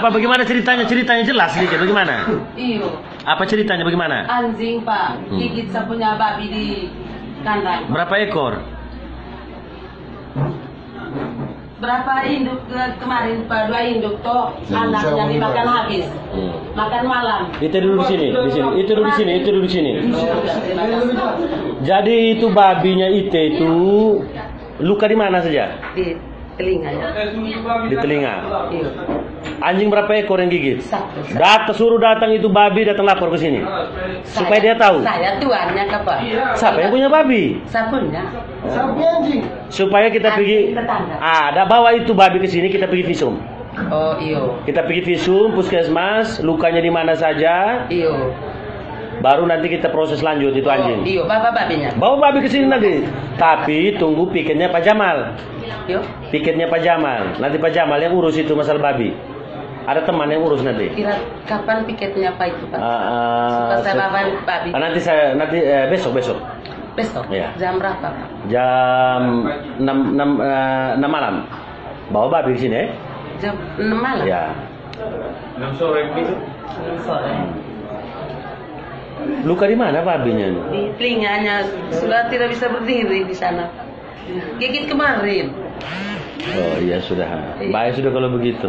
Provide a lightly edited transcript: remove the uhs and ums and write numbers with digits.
Apa bagaimana ceritanya? Ceritanya jelas sedikit. Bagaimana? Iyo. Apa ceritanya? Bagaimana? Anjing Pak, gigit punya babi di kandang. Berapa ekor? Berapa induk kemarin Pak, 2 induk toh anaknya dimakan habis. Makan malam. Itu dulu di sini, di sini. Itu dulu di sini, itu dulu di sini. Jadi itu babinya itu luka di mana saja? Di telinganya. Di telinga. Iya. Anjing berapa ekor yang gigit? Satu. Suruh datang itu babi datang lapor ke sini. Supaya dia tahu. Saya tuannya Pak. Siapa yang punya babi? Saya punya. Supaya kita pergi. Ada bawa itu babi ke sini, kita pergi visum. Oh iyo. Kita pergi visum, puskesmas, lukanya di mana saja. Iyo. Baru nanti kita proses lanjut itu anjing. Iyo, bawa babinya. Bawa babi ke sini nanti. Tapi tunggu piketnya Pak Jamal. Yo. Piketnya Pak Jamal. Nanti Pak Jamal yang urus itu masalah babi. Ada teman yang urus nanti. Kira kapan piketnya Pak itu Pak? Supaya saya bawa babi. Nanti besok. Besok. Iya. Jam berapa Pak? Jam 6 malam. Bawa babi ke sini. Jam 6 malam. Ya. 6 sore besok. 6 sore. Luka di mana babinya? Di telinganya sudah tidak bisa berdiri di sana. Gigit kemarin. Oh iya sudah. Baik sudah kalau begitu.